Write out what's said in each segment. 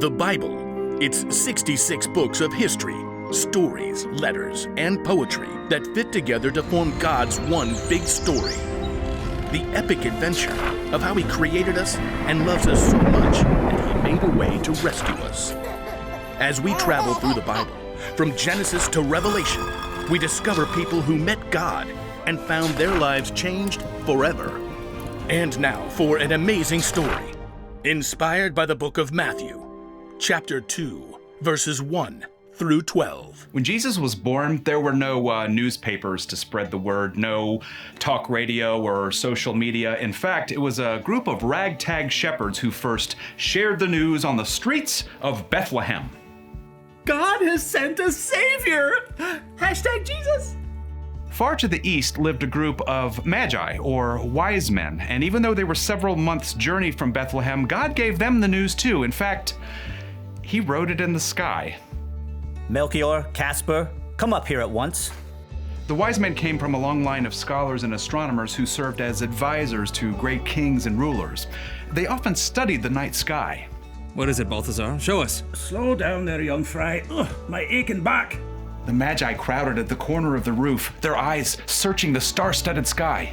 The Bible. It's 66 books of history, stories, letters, and poetry that fit together to form God's one big story. The epic adventure of how He created us and loves us so much that He made a way to rescue us. As we travel through the Bible, from Genesis to Revelation, we discover people who met God and found their lives changed forever. And now for an amazing story, inspired by the book of Matthew, chapter 2, verses 1 through 12. When Jesus was born, there were no newspapers to spread the word, no talk radio or social media. In fact, it was a group of ragtag shepherds who first shared the news on the streets of Bethlehem. God has sent a savior! Hashtag Jesus! Far to the east lived a group of magi, or wise men, and even though they were several months' journey from Bethlehem, God gave them the news too. In fact, He wrote it in the sky. Melchior, Casper, come up here at once. The wise men came from a long line of scholars and astronomers who served as advisors to great kings and rulers. They often studied the night sky. What is it, Balthazar? Show us. Slow down there, young fry. Ugh, my aching back. The magi crowded at the corner of the roof, their eyes searching the star-studded sky.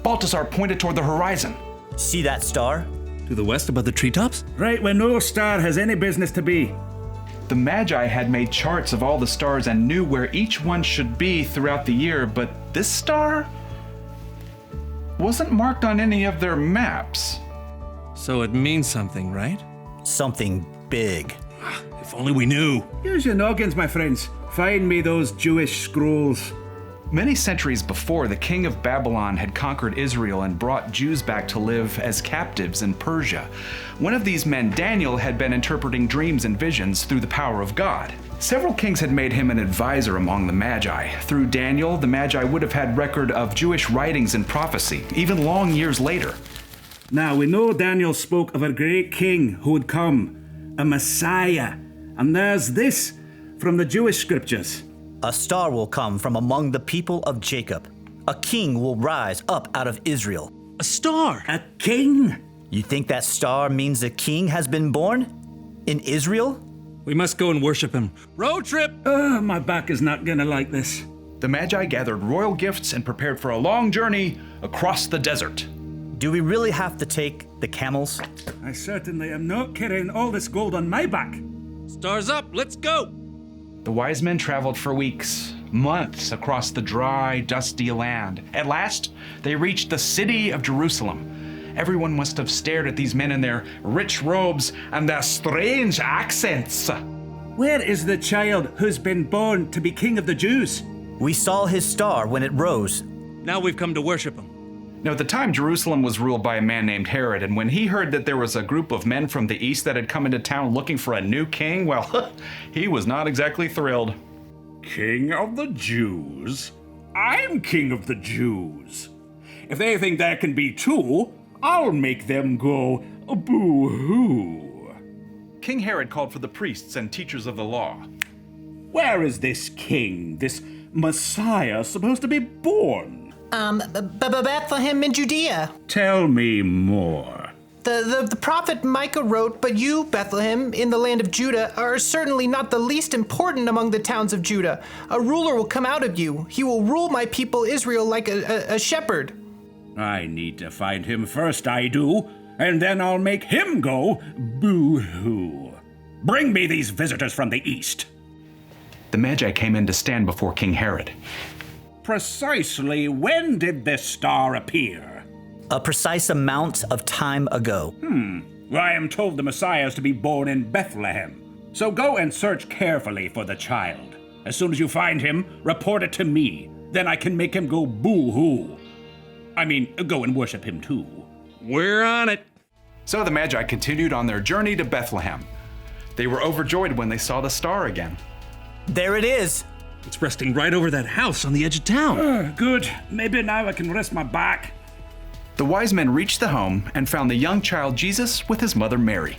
Balthazar pointed toward the horizon. See that star? To the west above the treetops? Right where no star has any business to be. The magi had made charts of all the stars and knew where each one should be throughout the year, but this star wasn't marked on any of their maps. So it means something, right? Something big. If only we knew. Use your noggins, my friends. Find me those Jewish scrolls. Many centuries before, the king of Babylon had conquered Israel and brought Jews back to live as captives in Persia. One of these men, Daniel, had been interpreting dreams and visions through the power of God. Several kings had made him an advisor among the Magi. Through Daniel, the Magi would have had record of Jewish writings and prophecy, even long years later. Now, we know Daniel spoke of a great king who would come, a Messiah. And there's this from the Jewish scriptures. A star will come from among the people of Jacob. A king will rise up out of Israel. A star! A king? You think that star means a king has been born? In Israel? We must go and worship him. Road trip! My back is not gonna like this. The Magi gathered royal gifts and prepared for a long journey across the desert. Do we really have to take the camels? I certainly am not carrying all this gold on my back. Stars up, let's go! The wise men traveled for weeks, months across the dry, dusty land. At last, they reached the city of Jerusalem. Everyone must have stared at these men in their rich robes and their strange accents. Where is the child who's been born to be king of the Jews? We saw his star when it rose. Now we've come to worship him. Now, at the time, Jerusalem was ruled by a man named Herod, and when he heard that there was a group of men from the east that had come into town looking for a new king, well, he was not exactly thrilled. King of the Jews? I'm king of the Jews. If they think there can be two, I'll make them go boo-hoo. King Herod called for the priests and teachers of the law. Where is this king, this Messiah, supposed to be born? Bethlehem in Judea. Tell me more. The prophet Micah wrote, "But you, Bethlehem, in the land of Judah, are certainly not the least important among the towns of Judah. A ruler will come out of you. He will rule my people Israel like a shepherd." I need to find him first, I do, and then I'll make him go boo-hoo. Bring me these visitors from the east. The Magi came in to stand before King Herod. Precisely when did this star appear? A precise amount of time ago. I am told the Messiah is to be born in Bethlehem. So go and search carefully for the child. As soon as you find him, report it to me. Then I can make him go boo-hoo. I mean, go and worship him too. We're on it. So the Magi continued on their journey to Bethlehem. They were overjoyed when they saw the star again. There it is. It's resting right over that house on the edge of town. Good. Maybe now I can rest my back. The wise men reached the home and found the young child Jesus with his mother Mary.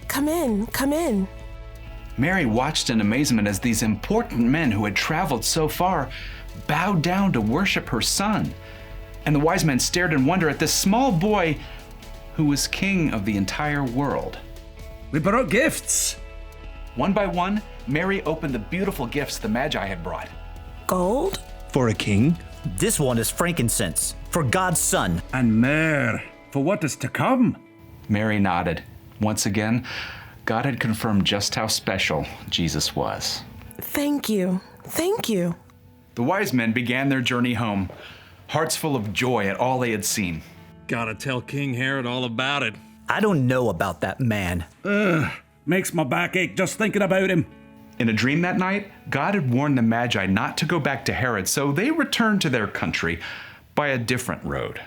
Come in, come in. Mary watched in amazement as these important men who had traveled so far bowed down to worship her son. And the wise men stared in wonder at this small boy who was king of the entire world. We brought gifts. One by one, Mary opened the beautiful gifts the Magi had brought. Gold? For a king? This one is frankincense for God's son. And myrrh for what is to come. Mary nodded. Once again, God had confirmed just how special Jesus was. Thank you. Thank you. The wise men began their journey home, hearts full of joy at all they had seen. Gotta tell King Herod all about it. I don't know about that man. Makes my back ache just thinking about him. In a dream that night, God had warned the Magi not to go back to Herod, so they returned to their country by a different road.